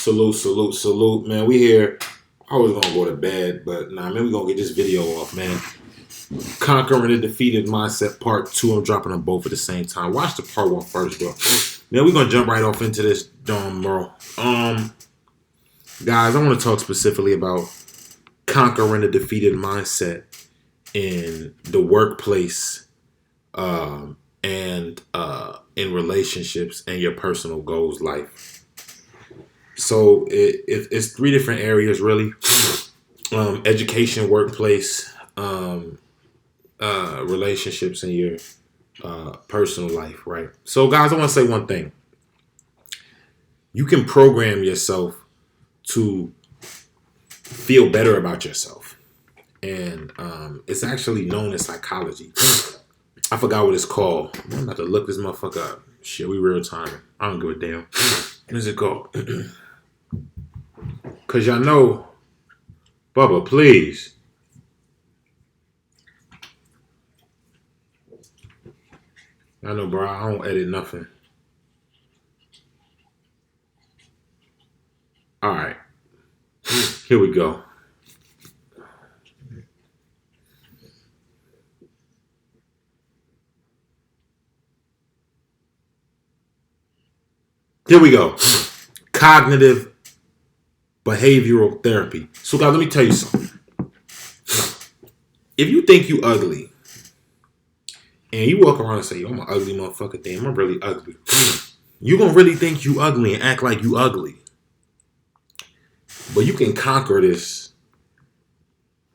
Salute, salute, salute, man. We here. I was gonna go to bed, but nah, man, we gonna get this video off, man. Conquering the Defeated Mindset Part 2. I'm dropping them both at the same time. Watch the Part 1 first, bro. Man, we're gonna jump right off into this, bro. Guys, I want to talk specifically about conquering the defeated mindset in the workplace, and in relationships and your personal goals life. So it's three different areas, really. Education, workplace, relationships, and your personal life, right? So, guys, I want to say one thing. You can program yourself to feel better about yourself. And it's actually known as psychology. I forgot what it's called. I'm about to look this motherfucker up. Shit, we real time. I don't give a damn. What is it called? Because y'all know, Bubba, please. I know, bro. I don't edit nothing. All right. Here we go. Here we go. Cognitive behavioral therapy. So, guys, let me tell you something. If you think you ugly, and you walk around and say, yo, I'm an ugly motherfucker, damn, I'm really ugly. You're going to really think you ugly and act like you ugly. But you can conquer this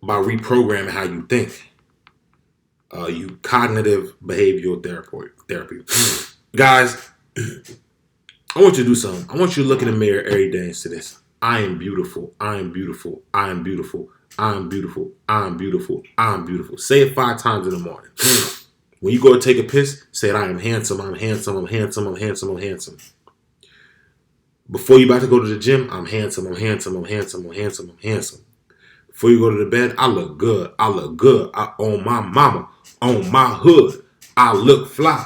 by reprogramming how you think. You cognitive behavioral therapy. Guys, I want you to do something. I want you to look in the mirror every day and say this. I am beautiful. I am beautiful. I am beautiful. I am beautiful. I am beautiful. I am beautiful. Say it 5 times in the morning. When you go to take a piss, say it. I am handsome. I'm handsome. I'm handsome. I'm handsome. I'm handsome. Before you about to go to the gym, I'm handsome. I'm handsome. I'm handsome. I'm handsome. I'm handsome. Before you go to the bed, I look good. I look good. On my mama. On my hood. I look fly.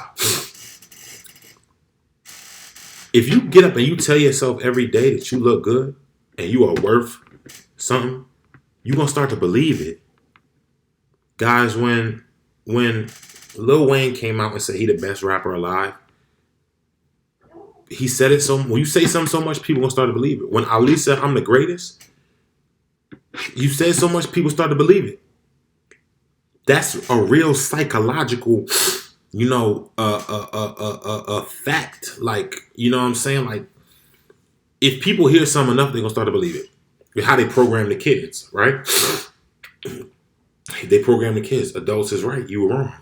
If you get up and you tell yourself every day that you look good and you are worth something, you're going to start to believe it. Guys, when Lil Wayne came out and said he the best rapper alive, he said it so, when you say something so much, people going to start to believe it. When Ali said I'm the greatest, you said so much, people start to believe it. That's a real psychological, a fact. Like, you know what I'm saying? Like, if people hear something enough, they're going to start to believe it. How they program the kids, right? They program the kids. Adults is right. You were wrong.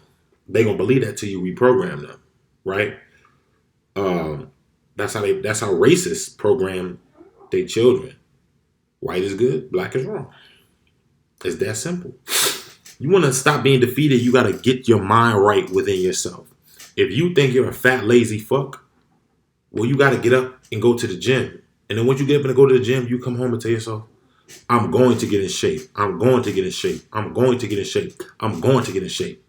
They going to believe that till you reprogram them, right? That's how racists program their children. White is good, black is wrong. It's that simple. You want to stop being defeated, you got to get your mind right within yourself. If you think you're a fat, lazy fuck, well, you got to get up and go to the gym. And then once you get up and go to the gym, you come home and tell yourself, I'm going to get in shape. I'm going to get in shape. I'm going to get in shape. I'm going to get in shape.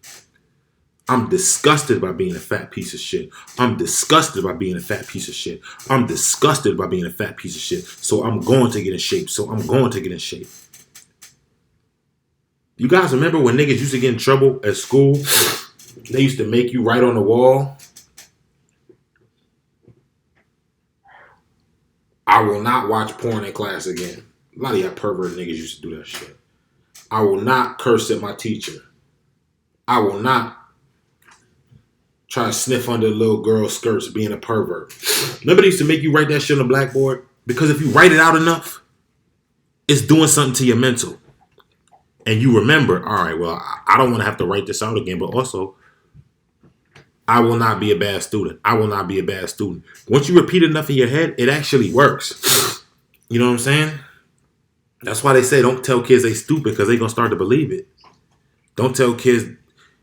I'm disgusted by being a fat piece of shit. I'm disgusted by being a fat piece of shit. I'm disgusted by being a fat piece of shit. So I'm going to get in shape. So I'm going to get in shape. You guys remember when niggas used to get in trouble at school? They used to make you write on the wall, I will not watch porn in class again. A lot of y'all pervert niggas used to do that shit. I will not curse at my teacher. I will not try to sniff under little girl skirts being a pervert. Remember they used to make you write that shit on the blackboard? Because if you write it out enough, it's doing something to your mental. And you remember, all right, well, I don't want to have to write this out again, but also, I will not be a bad student. I will not be a bad student. Once you repeat enough in your head, it actually works. You know what I'm saying? That's why they say don't tell kids they stupid, because they're going to start to believe it. Don't tell kids,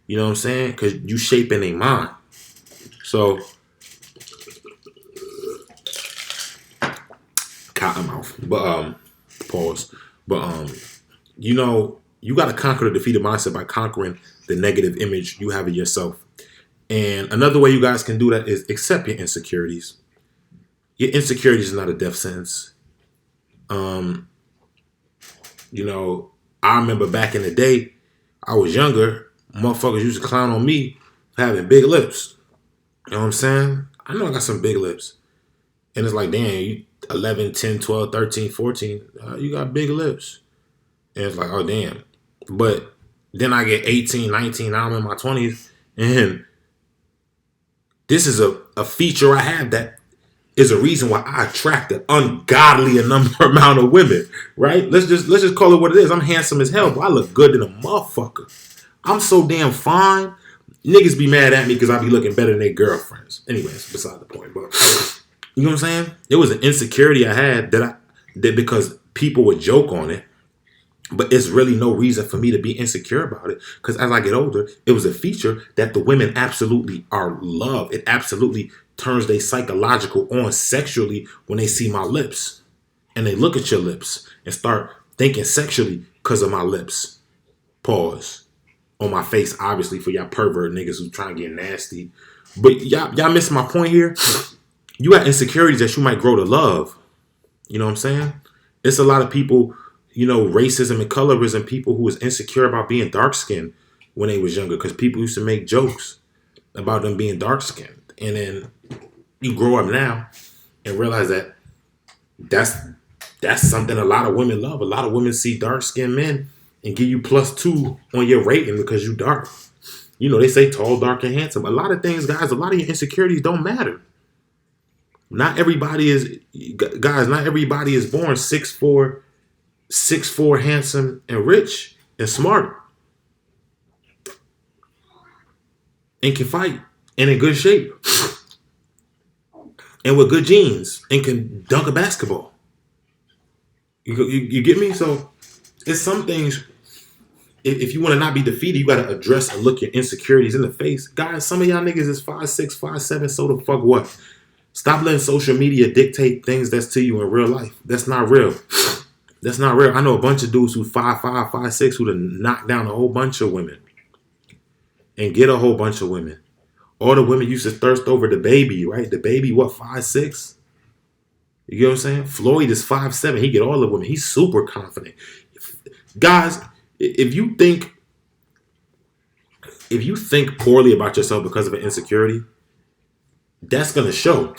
you know what I'm saying? Because you shaping their mind. So, cotton mouth. But, pause. But, you got to conquer the defeated mindset by conquering the negative image you have of yourself. And another way you guys can do that is accept your insecurities. Your insecurities is not a death sentence. Um, you know, I remember back in the day, I was younger, motherfuckers used to clown on me for having big lips. You know what I'm saying? I know I got some big lips. And it's like, damn, you 11, 10, 12, 13, 14, you got big lips. And it's like, oh, damn. But then I get 18, 19, now I'm in my 20s. And this is a feature I have that is a reason why I attract an ungodly amount of women, right? Let's just call it what it is. I'm handsome as hell, but I look good than a motherfucker. I'm so damn fine. Niggas be mad at me because I be looking better than their girlfriends. Anyways, beside the point. But you know what I'm saying? It was an insecurity I had that because people would joke on it. But it's really no reason for me to be insecure about it. Because as I get older, it was a feature that the women absolutely are love. It absolutely turns their psychological on sexually when they see my lips. And they look at your lips and start thinking sexually because of my lips. Pause. On my face, obviously, for y'all pervert niggas who trying to get nasty. But y'all miss my point here. You got insecurities that you might grow to love. You know what I'm saying? It's a lot of people, you know, racism and colorism, people who was insecure about being dark skinned when they was younger because people used to make jokes about them being dark skinned. And then you grow up now and realize that that's something a lot of women love. A lot of women see dark skinned men and give you +2 on your rating because you dark. You know, they say tall, dark, and handsome. A lot of things, guys, a lot of your insecurities don't matter. Not everybody is, guys, not everybody is born 6'4", handsome, and rich, and smart, and can fight, and in good shape, and with good genes, and can dunk a basketball. You get me? So, it's some things, if you want to not be defeated, you got to address and look your insecurities in the face. Guys, some of y'all niggas is 5'6", 5'7", so the fuck what? Stop letting social media dictate things that's to you in real life. That's not real. That's not real. I know a bunch of dudes who 5'5", 5'6", who done knocked down a whole bunch of women and get a whole bunch of women. All the women used to thirst over the baby, right? The baby, what, 5'6"? You get what I'm saying? Floyd is 5'7". He get all the women. He's super confident. Guys, if you think poorly about yourself because of an insecurity, that's gonna show.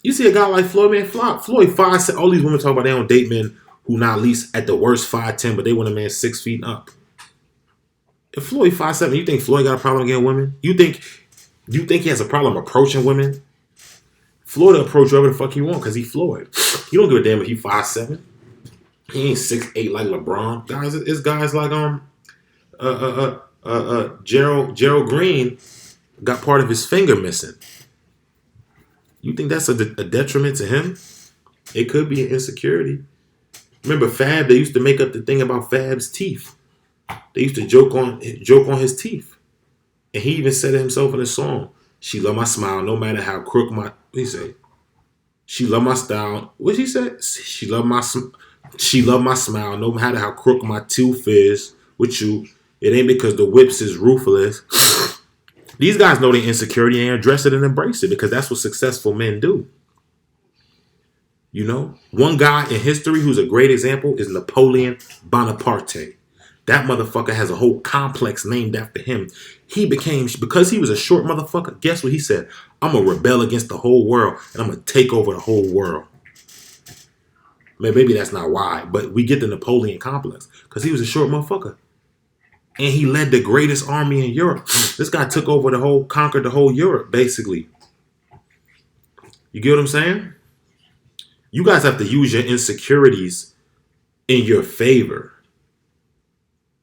You see a guy like Floyd, man, Floyd 5'7". All these women talk about they don't date men who not at least at the worst 5'10", but they want a man 6 feet up. If Floyd 5'7", you think Floyd got a problem getting women? You think he has a problem approaching women? Floyd will approach whoever the fuck he want because he Floyd. He don't give a damn if he 5'7". He ain't 6'8" like LeBron. Guys, it's guys like Gerald Green got part of his finger missing. You think that's a detriment to him? It could be an insecurity. Remember Fab? They used to make up the thing about Fab's teeth. They used to joke on his teeth, and he even said it himself in a song. She love my smile, no matter how crook my. What he say? She love my style. What he said? She love my smile, no matter how crook my tooth is. With you, it ain't because the whips is ruthless. These guys know their insecurity and address it and embrace it because that's what successful men do. You know, one guy in history who's a great example is Napoleon Bonaparte. That motherfucker has a whole complex named after him. He became, because he was a short motherfucker, guess what he said? I'm going to rebel against the whole world and I'm going to take over the whole world. Maybe that's not why, but we get the Napoleon complex because he was a short motherfucker. And he led the greatest army in Europe. This guy took over conquered the whole Europe, basically. You get what I'm saying? You guys have to use your insecurities in your favor.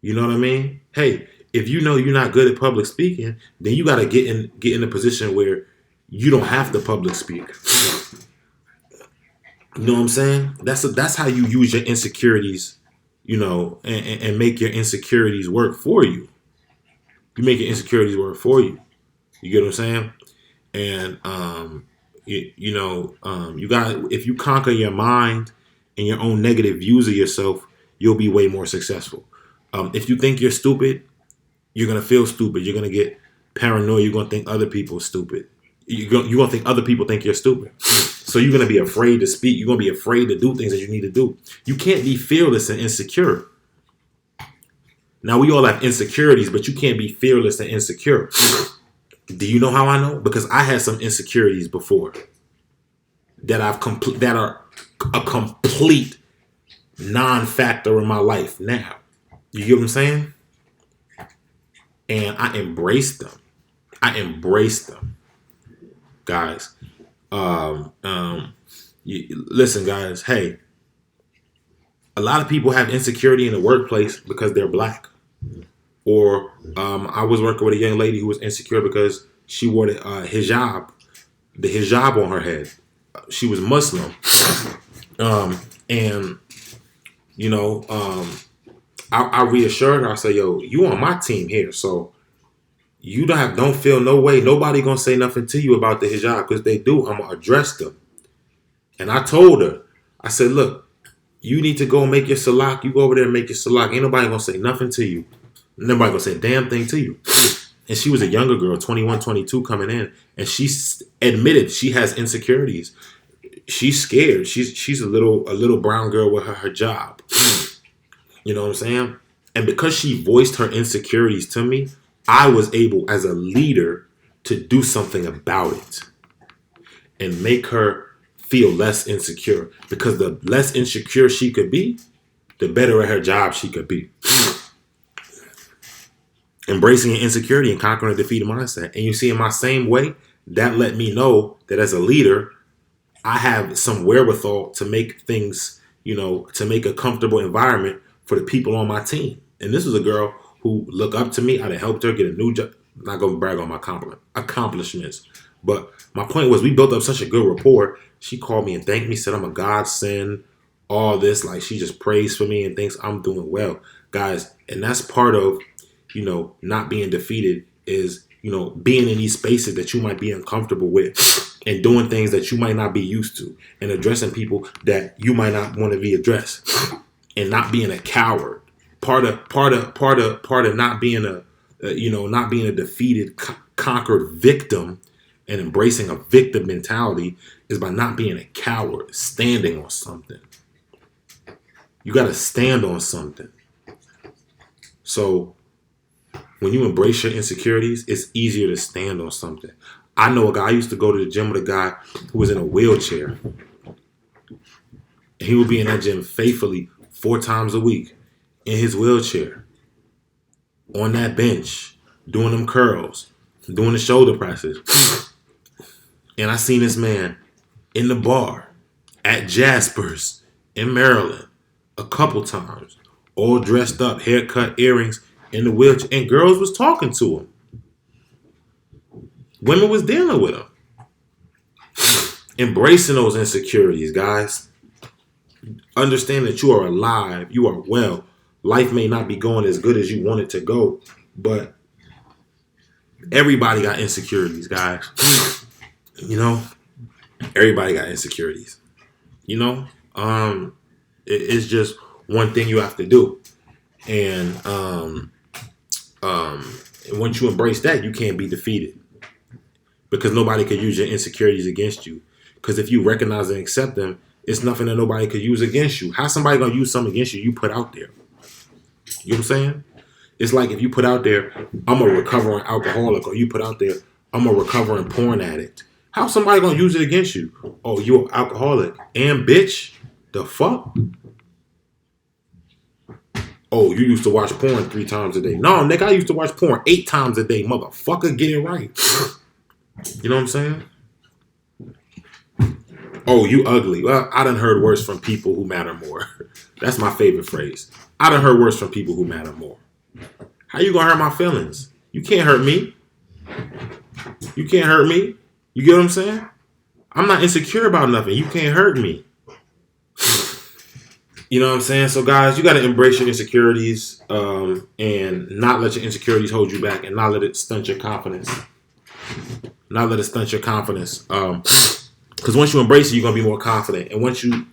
You know what I mean? Hey, if you know you're not good at public speaking, then you got to get in a position where you don't have to public speak. You know what I'm saying? That's how you use your insecurities, you know, and make your insecurities work for you. You make your insecurities work for you. You get what I'm saying? And you got, if you conquer your mind and your own negative views of yourself, you'll be way more successful. If you think you're stupid, you're gonna feel stupid. You're gonna get paranoid. You're gonna think other people are stupid. you're gonna think other people think you're stupid. So you're gonna be afraid to speak. You're gonna be afraid to do things that you need to do. You can't be fearless and insecure. Now we all have insecurities, but you can't be fearless and insecure. Do you know how I know? Because I had some insecurities before that that are a complete non-factor in my life now. You get what I'm saying? And I embraced them. Guys. Listen, guys. Hey, a lot of people have insecurity in the workplace because they're black. Or I was working with a young lady who was insecure because she wore the hijab on her head. She was Muslim. And, you know, I reassured her. I said, yo, you on my team here. So you don't feel no way. Nobody going to say nothing to you about the hijab, because they do. I'm going to address them. And I told her, I said, look, you need to go make your salak. You go over there and make your salak. Ain't nobody going to say nothing to you. Nobody going to say a damn thing to you. And she was a younger girl, 21, 22, coming in. And she admitted she has insecurities. She's scared. She's a little brown girl with her job. You know what I'm saying? And because she voiced her insecurities to me, I was able, as a leader, to do something about it and make her feel less insecure. Because the less insecure she could be, the better at her job she could be. Embracing an insecurity and conquering a defeated mindset. And you see, in my same way, that let me know that as a leader, I have some wherewithal to make things, to make a comfortable environment for the people on my team. And this was a girl who looked up to me. I had helped her get a new job. I'm not going to brag on my accomplishments. But my point was, we built up such a good rapport. She called me and thanked me, said I'm a godsend, all this. Like, she just prays for me and thinks I'm doing well. Guys, and that's part of, not being defeated is, being in these spaces that you might be uncomfortable with and doing things that you might not be used to and addressing people that you might not want to be addressed and not being a coward. Part of not being not being a defeated, conquered victim and embracing a victim mentality is by not being a coward, standing on something. You got to stand on something. So when you embrace your insecurities, it's easier to stand on something. I know a guy, I used to go to the gym with a guy who was in a wheelchair. And he would be in that gym faithfully 4 times a week in his wheelchair, on that bench, doing them curls, doing the shoulder presses. And I seen this man in the bar at Jasper's in Maryland a couple times, all dressed up, haircut, earrings, in the wheelchair, and girls was talking to him. Women was dealing with him. Embracing those insecurities, guys. Understand that you are alive, you are well. Life may not be going as good as you want it to go, but everybody got insecurities, guys. Everybody got insecurities. It's just one thing you have to do. And once you embrace that, you can't be defeated, because nobody could use your insecurities against you. Because if you recognize and accept them, it's nothing that nobody could use against you. How's somebody going to use something against you put out there? You know what I'm saying? It's like if you put out there, I'm a recovering alcoholic, or you put out there, I'm a recovering porn addict. How's somebody going to use it against you? Oh, you're an alcoholic. And bitch, the fuck? Oh, you used to watch porn 3 times a day. No, nigga, I used to watch porn 8 times a day. Motherfucker, get it right. You know what I'm saying? Oh, you ugly. Well, I done heard worse from people who matter more. That's my favorite phrase. I done heard worse from people who matter more. How you gonna hurt my feelings? You can't hurt me. You can't hurt me. You get what I'm saying? I'm not insecure about nothing. You can't hurt me. You know what I'm saying? So, guys, you got to embrace your insecurities and not let your insecurities hold you back, and not let it stunt your confidence. Not let it stunt your confidence. Because once you embrace it, you're going to be more confident. And once you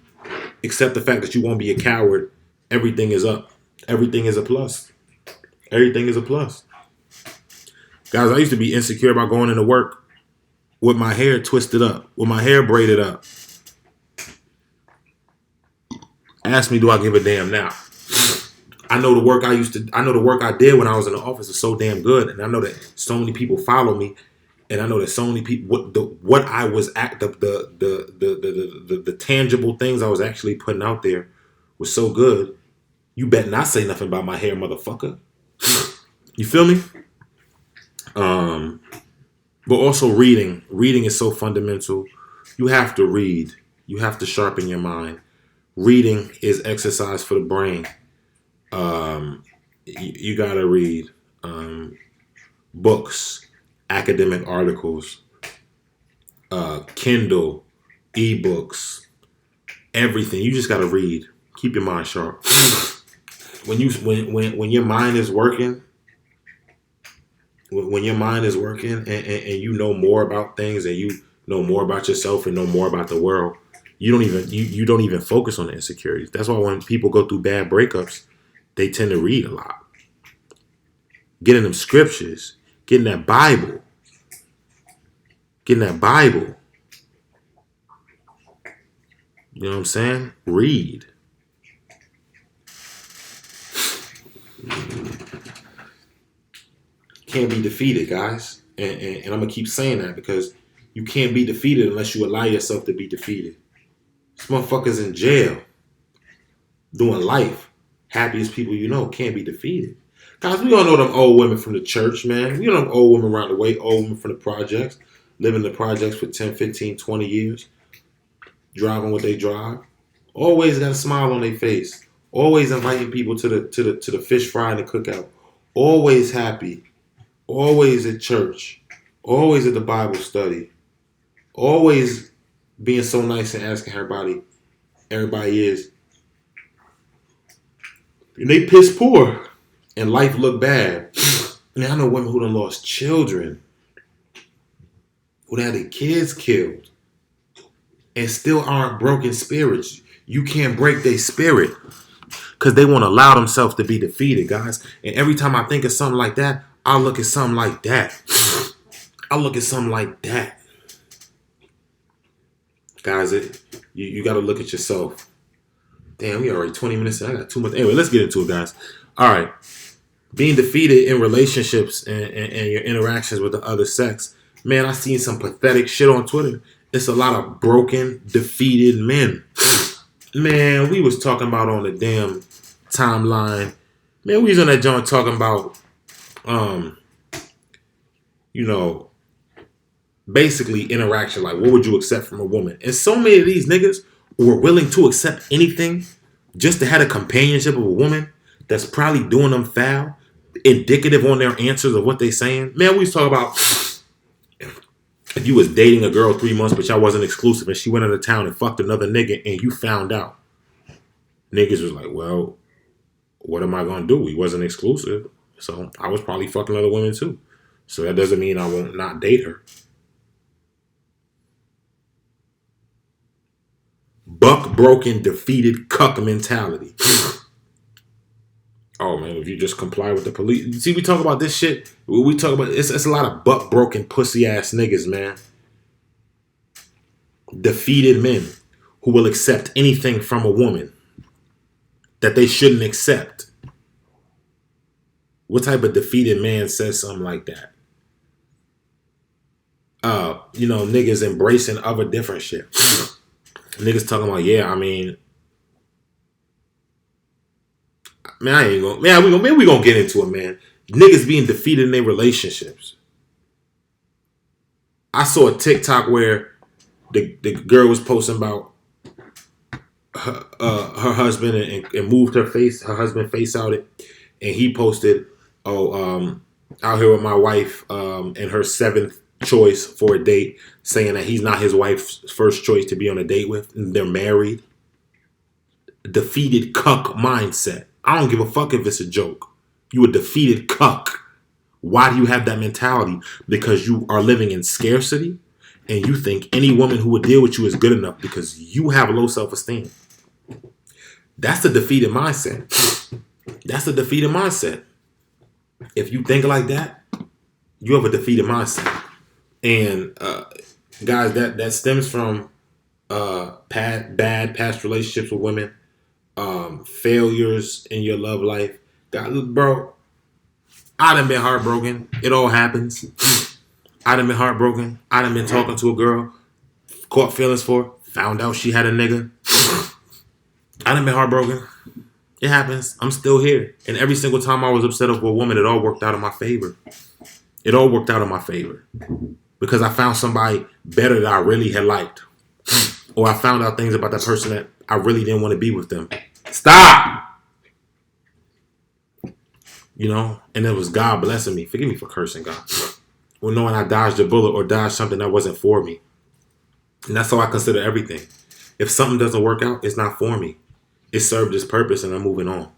accept the fact that you won't be a coward, everything is up. Everything is a plus. Everything is a plus. Guys, I used to be insecure about going into work with my hair twisted up, with my hair braided up. Ask me, do I give a damn now? I know the work I did when I was in the office is so damn good, and I know that so many people follow me, and I know that so many people what I was at the tangible things I was actually putting out there was so good. You bet not say nothing about my hair, motherfucker. You feel me? But also reading. Reading is so fundamental. You have to read. You have to sharpen your mind. Reading is exercise for the brain. You gotta read books, academic articles, Kindle, ebooks, everything. You just gotta read. Keep your mind sharp. When your mind is working, when your mind is working and you know more about things and you know more about yourself and know more about the world, you don't even focus on the insecurities. That's why when people go through bad breakups, they tend to read a lot. Getting them scriptures, getting that Bible. You know what I'm saying? Read. Can't be defeated, guys. And I'm going to keep saying that because you can't be defeated unless you allow yourself to be defeated. This motherfucker's in jail doing life. Happiest people you know can't be defeated. Guys, we all know them old women from the church, man. We know them old women around the way, old women from the projects, living in the projects for 10, 15, 20 years, driving what they drive. Always got a smile on their face. Always inviting people to the fish fry and the cookout. Always happy. Always at church. Always at the Bible study. Always being so nice and asking everybody is. And they piss poor. And life look bad. Man, I know women who done lost children. Who had their kids killed. And still aren't broken spirits. You can't break their spirit. Because they won't allow themselves to be defeated, guys. And every time I think of something like that, I look at something like that. Guys, you got to look at yourself. Damn, we already 20 minutes in. I got too much. Anyway, let's get into it, guys. All right. Being defeated in relationships and your interactions with the other sex. Man, I seen some pathetic shit on Twitter. It's a lot of broken, defeated men. Man, we was talking about on the damn timeline. Man, we was on that joint talking about, basically interaction. Like, what would you accept from a woman? And so many of these niggas were willing to accept anything just to have a companionship of a woman that's probably doing them foul, indicative on their answers of what they saying. Man, we was talking about if you was dating a girl 3 months, but y'all wasn't exclusive, and she went into town and fucked another nigga, and you found out. Niggas was like, well, what am I gonna do? We wasn't exclusive, so I was probably fucking other women too. So that doesn't mean I won't not date her. Buck broken, defeated, cuck mentality. Oh man, if you just comply with the police. See, we talk about this shit. We talk about it's a lot of buck broken, pussy ass niggas, man. Defeated men who will accept anything from a woman that they shouldn't accept. What type of defeated man says something like that? Niggas embracing other different shit. Niggas talking about, yeah, I mean, man, we gonna get into it, man. Niggas being defeated in their relationships. I saw a TikTok where the girl was posting about her husband and moved her husband face out it, and he posted, out here with my wife and her seventh choice for a date, saying that he's not his wife's first choice to be on a date with, and they're married. Defeated cuck mindset. I don't give a fuck if it's a joke. You a defeated cuck. Why do you have that mentality? Because you are living in scarcity and you think any woman who would deal with you is good enough because you have low self-esteem. That's the defeated mindset. That's the defeated mindset. If you think like that, you have a defeated mindset. And guys, that stems from bad past relationships with women, failures in your love life. God, bro, I done been heartbroken. It all happens. I done been heartbroken. I done been talking to a girl, caught feelings for her, found out she had a nigga. I done been heartbroken. It happens. I'm still here. And every single time I was upset over a woman, it all worked out in my favor. It all worked out in my favor. Because I found somebody better that I really had liked. Or I found out things about that person that I really didn't want to be with them. Stop! You know? And it was God blessing me. Forgive me for cursing, God. Or knowing I dodged a bullet or dodged something that wasn't for me. And that's how I consider everything. If something doesn't work out, it's not for me. It served its purpose and I'm moving on.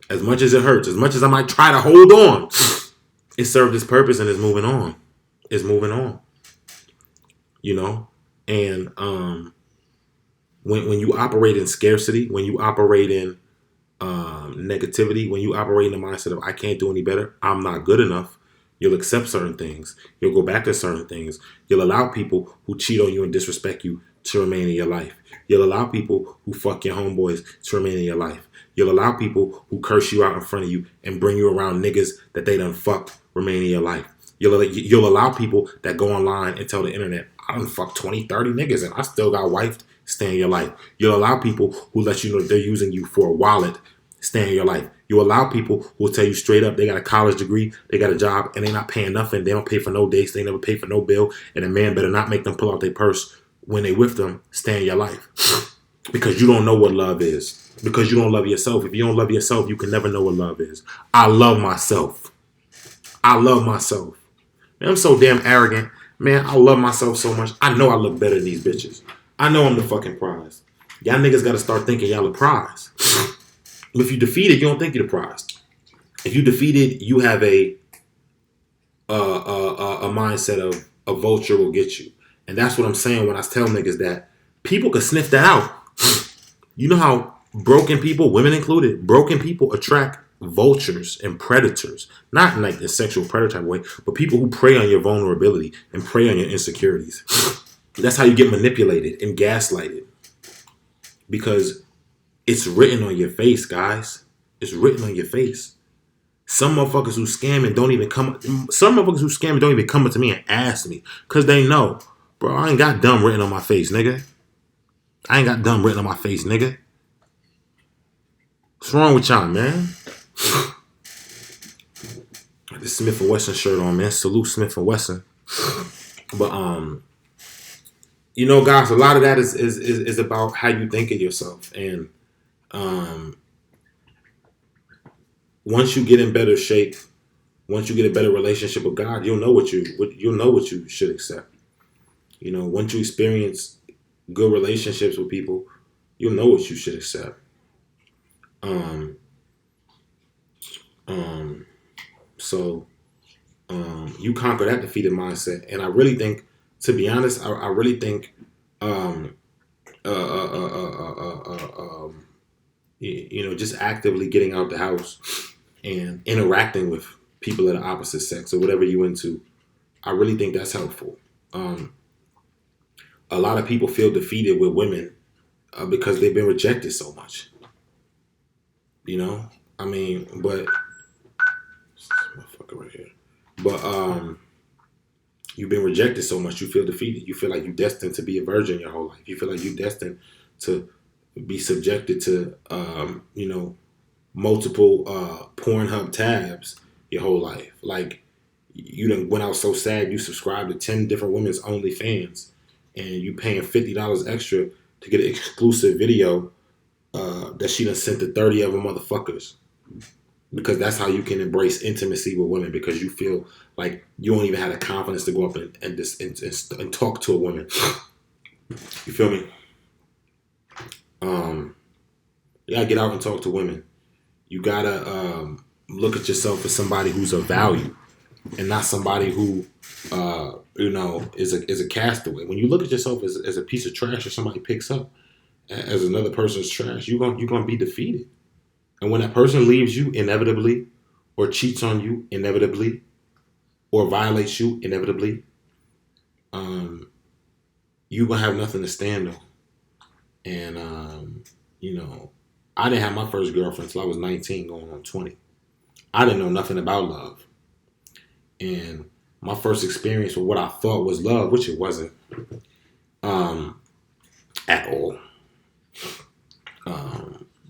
As much as it hurts, as much as I might try to hold on, it served its purpose and it's moving on. It's moving on. You know? And when you operate in scarcity, when you operate in negativity, when you operate in the mindset of I can't do any better, I'm not good enough, you'll accept certain things. You'll go back to certain things. You'll allow people who cheat on you and disrespect you to remain in your life. You'll allow people who fuck your homeboys to remain in your life. You'll allow people who curse you out in front of you and bring you around niggas that they done fucked remain in your life. You'll allow people that go online and tell the internet, I done fucked 20, 30 niggas and I still got wifed, stay in your life. You'll allow people who let you know they're using you for a wallet, stay in your life. You allow people who will tell you straight up they got a college degree, they got a job, and they not paying nothing. They don't pay for no dates, they never pay for no bill, and a man better not make them pull out their purse when they with them, stay in your life. Because you don't know what love is. Because you don't love yourself. If you don't love yourself, you can never know what love is. I love myself. I love myself. Man, I'm so damn arrogant. Man, I love myself so much. I know I look better than these bitches. I know I'm the fucking prize. Y'all niggas gotta start thinking y'all the prize. If you defeated, you don't think you're the prize. If you defeated, you have a mindset of a vulture will get you. And that's what I'm saying when I tell niggas that people can sniff that out. You know how broken people, women included, broken people attract vultures and predators. Not in like a sexual predator type way, but people who prey on your vulnerability and prey on your insecurities. That's how you get manipulated and gaslighted. Because it's written on your face, guys. It's written on your face. Some motherfuckers who scam and don't even come up to me and ask me. Because they know, bro, I ain't got dumb written on my face, nigga. I ain't got dumb written on my face, nigga. What's wrong with y'all, man? This Smith & Wesson shirt on, man. Salute Smith & Wesson. But, you know, guys, a lot of that is about how you think of yourself. And once you get in better shape, once you get a better relationship with God, you'll know what you should accept. You know, once you experience good relationships with people, you'll know what you should accept. So you conquer that defeated mindset, and I really think, to be honest, I really think, you know, just actively getting out the house and interacting with people of the opposite sex or whatever you into, I really think that's helpful. A lot of people feel defeated with women because they've been rejected so much. You know, I mean, but motherfucker right here. But you've been rejected so much, you feel defeated. You feel like you're destined to be a virgin your whole life. You feel like you're destined to be subjected to, you know, multiple Pornhub tabs your whole life. Like, you done went out so sad you subscribed to 10 different women's OnlyFans, and you paying $50 extra to get an exclusive video that she done sent to 30 other motherfuckers. Because that's how you can embrace intimacy with women, because you feel like you don't even have the confidence to go up and talk to a woman. You feel me? You gotta get out and talk to women. You gotta look at yourself as somebody who's of value, and not somebody who you know, is a castaway. When you look at yourself as a piece of trash or somebody picks up as another person's trash, you're gonna be defeated. And when that person leaves you inevitably, or cheats on you inevitably, or violates you inevitably, you gonna have nothing to stand on. And you know, I didn't have my first girlfriend until I was 19, going on 20. I didn't know nothing about love. And my first experience with what I thought was love, which it wasn't at all.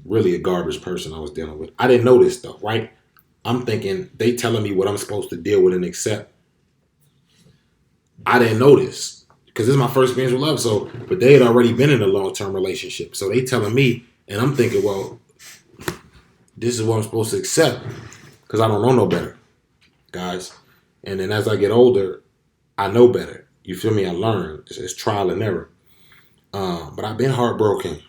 Really a garbage person I was dealing with. I didn't know this though, right? I'm thinking they telling me what I'm supposed to deal with and accept. I didn't know this because this is my first experience with love. So, but they had already been in a long-term relationship. So they telling me, and I'm thinking, well, this is what I'm supposed to accept because I don't know no better, guys. And then as I get older, I know better. You feel me? I learn. It's trial and error. But I've been heartbroken,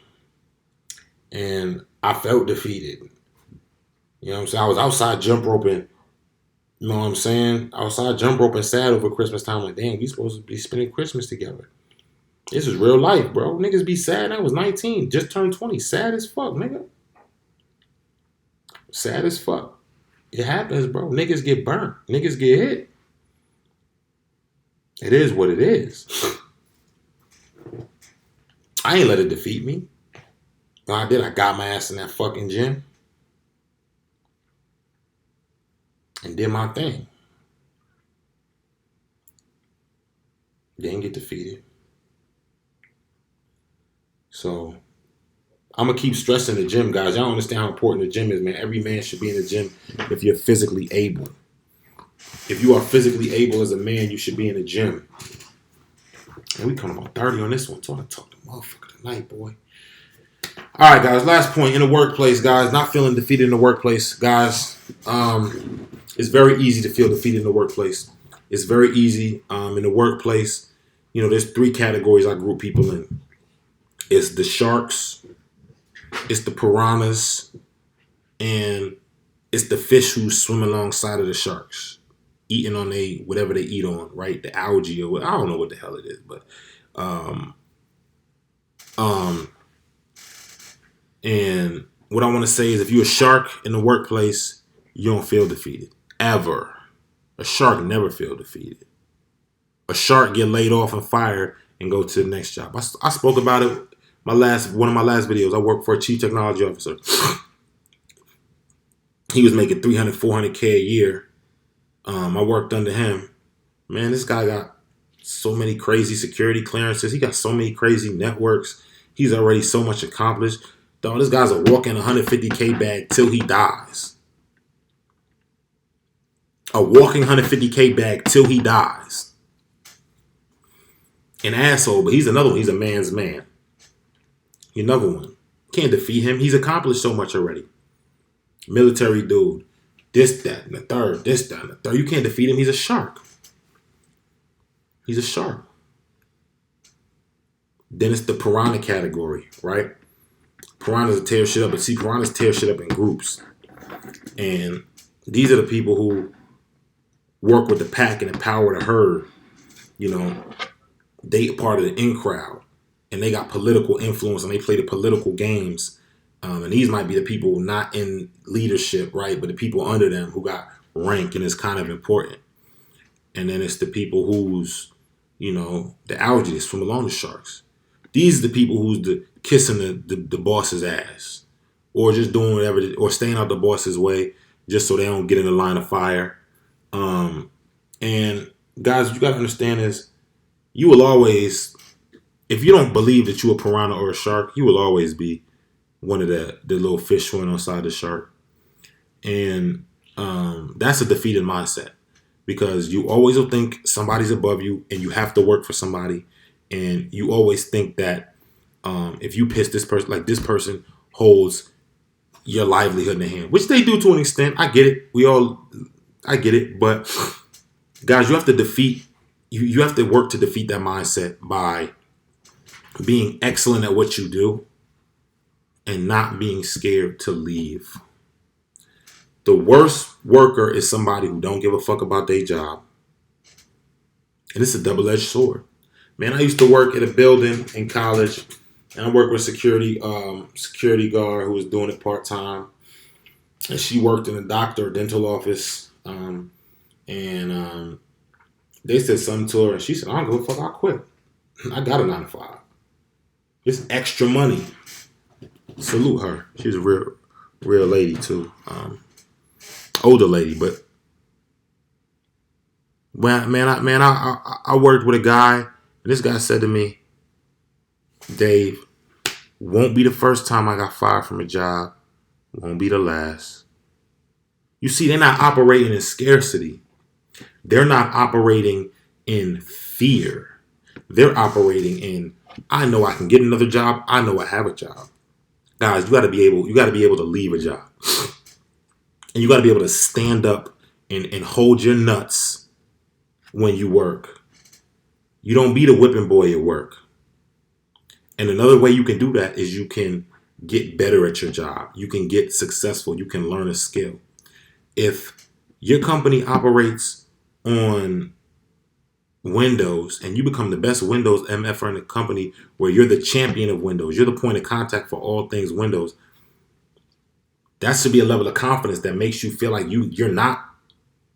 and I felt defeated. You know what I'm saying? I was outside jump roping. You know what I'm saying? Outside jump roping sad over Christmas time. Like, damn, we supposed to be spending Christmas together. This is real life, bro. Niggas be sad. I was 19, just turned 20. Sad as fuck, nigga. Sad as fuck. It happens, bro. Niggas get burnt. Niggas get hit. It is what it is. I ain't let it defeat me. No, I did. I got my ass in that fucking gym and did my thing. Didn't get defeated. So I'm gonna keep stressing the gym, guys. Y'all understand how important the gym is, man. Every man should be in the gym if you're physically able. If you are physically able as a man, you should be in the gym. And we come about 30 on this one. So I talk to motherfucker tonight, boy. All right, guys. Last point in the workplace, guys. Not feeling defeated in the workplace, guys. It's very easy to feel defeated in the workplace. It's very easy in the workplace. You know, there's 3 categories I group people in. It's the sharks, it's the piranhas, and it's the fish who swim alongside of the sharks, eating on whatever they eat on, right? The algae or what, I don't know what the hell it is, but and what I want to say is if you're a shark in the workplace, you don't feel defeated. Ever. A shark never feel defeated. A shark get laid off and fired and go to the next job. I spoke about it one of my last videos. I worked for a chief technology officer. He was making 300, 400K a year. I worked under him. Man, this guy got so many crazy security clearances. He got so many crazy networks. He's already so much accomplished. Dog, this guy's a walking 150K bag till he dies. A walking 150K bag till he dies. An asshole, but he's another one. He's a man's man. Another one. Can't defeat him. He's accomplished so much already. Military dude. This, that, and the third. This, that, and the third. You can't defeat him. He's a shark. He's a shark. Then it's the piranha category, right? Piranhas tear shit up. But see, piranhas tear shit up in groups. And these are the people who work with the pack and empower the herd. You know, they part of the in crowd. And they got political influence and they play the political games. And these might be the people not in leadership, right? But the people under them who got rank and is kind of important. And then it's the people who's, you know, the algae that swim along the sharks. These are the people who's kissing the boss's ass. Or just doing whatever, or staying out the boss's way just so they don't get in the line of fire. And guys, what you got to understand is you will always, if you don't believe that you're a piranha or a shark, you will always be one of the little fish swimming alongside the shark. And that's a defeated mindset because you always will think somebody's above you and you have to work for somebody. And you always think that if you piss this person, like this person holds your livelihood in their hand, which they do to an extent. I get it. I get it. But guys, you have to defeat, you have to work to defeat that mindset by being excellent at what you do and not being scared to leave. The worst worker is somebody who don't give a fuck about their job. And it's a double-edged sword. Man, I used to work at a building in college, and I worked with a security guard who was doing it part-time. And she worked in a doctor or dental office. And they said something to her, and she said, I don't give a fuck, I'll quit. I got a 9 to 5. It's extra money. Salute her. She's a real lady too. Older lady, but I worked with a guy, and this guy said to me, Dave, won't be the first time I got fired from a job. Won't be the last. You see, they're not operating in scarcity. They're not operating in fear. They're operating in, I know I can get another job. I know I have a job. Guys, you gotta be able to leave a job. And you gotta be able to stand up and hold your nuts when you work. You don't be the whipping boy at work. And another way you can do that is you can get better at your job. You can get successful. You can learn a skill. If your company operates on Windows and you become the best Windows MFer in the company, where you're the champion of Windows, you're the point of contact for all things Windows, that should be a level of confidence that makes you feel like you're not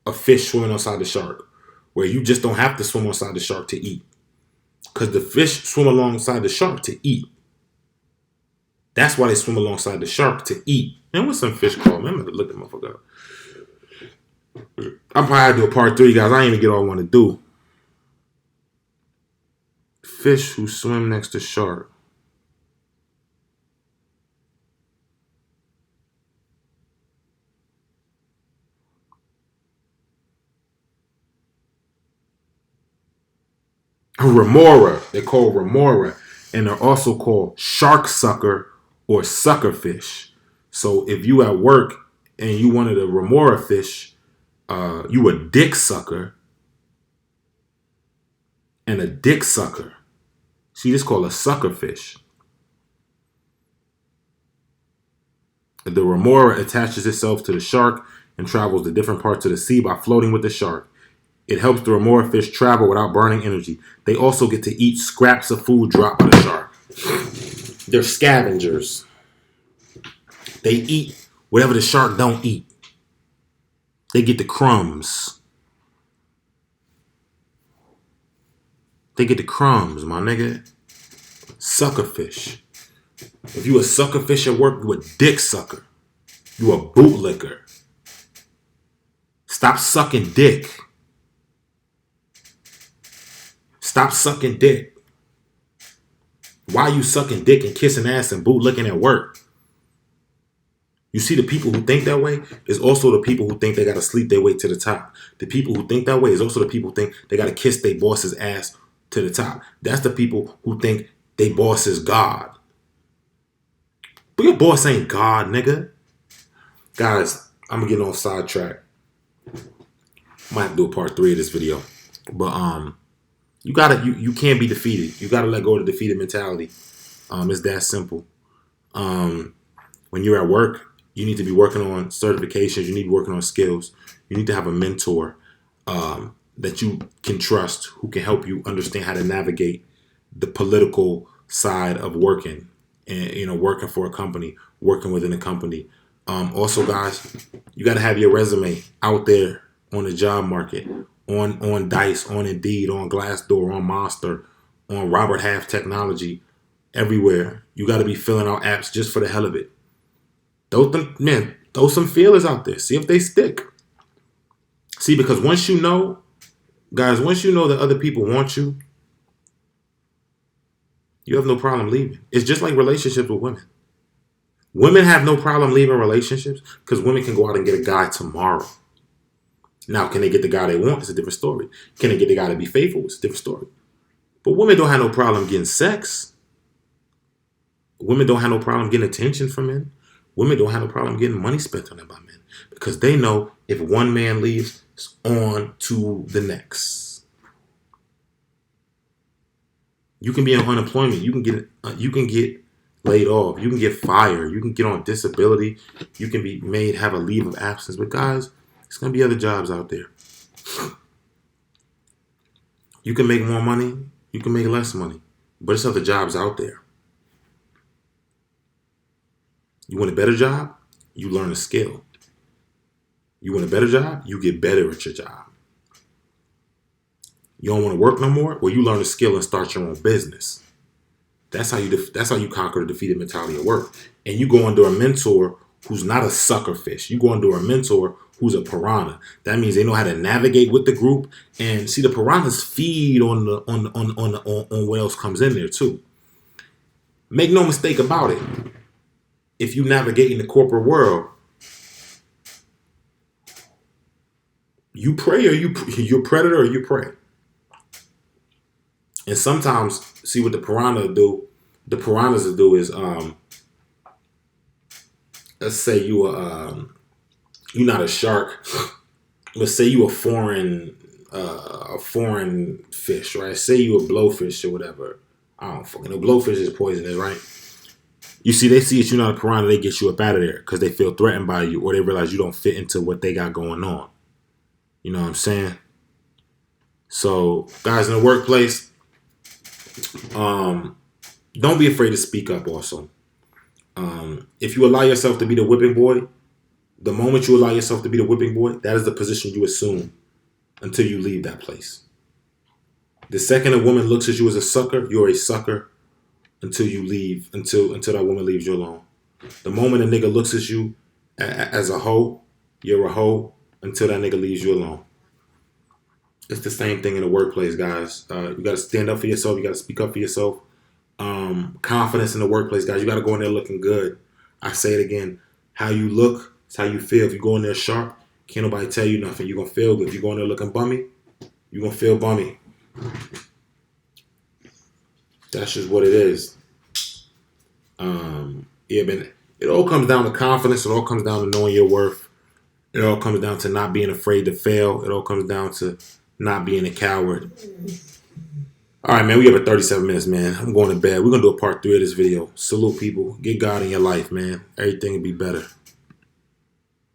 a fish swimming outside the shark, where you just don't have to swim outside the shark to eat. Because the fish swim alongside the shark to eat. That's why they swim alongside the shark, to eat. And what's some fish called? Man, I'm going to look that motherfucker up. I'm probably do a part 3, guys. I ain't even get all I want to do. Fish who swim next to shark. A remora. They're called remora. And they're also called shark sucker or sucker fish. So if you at work and you wanted a remora fish, you a dick sucker and a dick sucker. See, this is called a sucker fish. The remora attaches itself to the shark and travels to different parts of the sea by floating with the shark. It helps the remora fish travel without burning energy. They also get to eat scraps of food dropped by the shark. They're scavengers. They eat whatever the shark don't eat. They get the crumbs. They get the crumbs, my nigga. Sucker fish. If you a sucker fish at work, you a dick sucker. You a bootlicker. Stop sucking dick. Stop sucking dick. Why are you sucking dick and kissing ass and bootlicking at work? You see, the people who think that way is also the people who think they got to sleep their way to the top. The people who think that way is also the people who think they got to kiss their boss's ass to the top. That's the people who think they boss is God. But your boss ain't God, nigga. Guys, I'm going to get on sidetrack. Might have to do a part 3 of this video. But you can't be defeated. You gotta let go of the defeated mentality. It's that simple. When you're at work, you need to be working on certifications. You need to be working on skills. You need to have a mentor that you can trust, who can help you understand how to navigate the political side of working, and working for a company, working within a company. Also, guys, you got to have your resume out there on the job market, on Dice, on Indeed, on Glassdoor, on Monster, on Robert Half Technology, everywhere. You got to be filling out apps just for the hell of it. Throw some feelers out there. See if they stick. See, because once you know that other people want you, you have no problem leaving. It's just like relationships with women. Women have no problem leaving relationships because women can go out and get a guy tomorrow. Now, can they get the guy they want? It's a different story. Can they get the guy to be faithful? It's a different story. But women don't have no problem getting sex. Women don't have no problem getting attention from men. Women don't have no problem getting money spent on them by men, because they know if one man leaves, it's on to the next. You can be on unemployment. You can get laid off. You can get fired. You can get on disability. You can be made have a leave of absence. But guys, there's gonna be other jobs out there. You can make more money. You can make less money. But there's other jobs out there. You want a better job? You learn a skill. You want a better job? You get better at your job. You don't want to work no more? Well, you learn a skill and start your own business. That's how you conquer the defeated mentality at work. And you go under a mentor who's not a sucker fish. You go under a mentor who's a piranha. That means they know how to navigate with the group. And see, the piranhas feed on what else comes in there too. Make no mistake about it. If you navigate in the corporate world, you pray or you're predator or you pray. And sometimes, see what the piranhas do. The piranhas will do is, let's say you're not a shark. Let's say you a foreign fish, right? Say you a blowfish or whatever. I don't fucking know. Blowfish is poisonous, right? You see, they see that you're not a piranha, they get you up out of there because they feel threatened by you or they realize you don't fit into what they got going on. You know what I'm saying? So, guys in the workplace, don't be afraid to speak up also. If you allow yourself to be the whipping boy, the moment you allow yourself to be the whipping boy, that is the position you assume until you leave that place. The second a woman looks at you as a sucker, you're a sucker until you leave, until that woman leaves you alone. The moment a nigga looks at you as a hoe, you're a hoe until that nigga leaves you alone. It's the same thing in the workplace, guys. You got to stand up for yourself. You got to speak up for yourself. Confidence in the workplace, guys. You got to go in there looking good. I say it again. How you look is how you feel. If you go in there sharp, can't nobody tell you nothing. You're going to feel good. If you go in there looking bummy, you're going to feel bummy. That's just what it is. It all comes down to confidence. It all comes down to knowing your worth. It all comes down to not being afraid to fail. It all comes down to not being a coward. All right, man. We have a 37 minutes, man. I'm going to bed. We're going to do a part 3 of this video. Salute, people. Get God in your life, man. Everything will be better.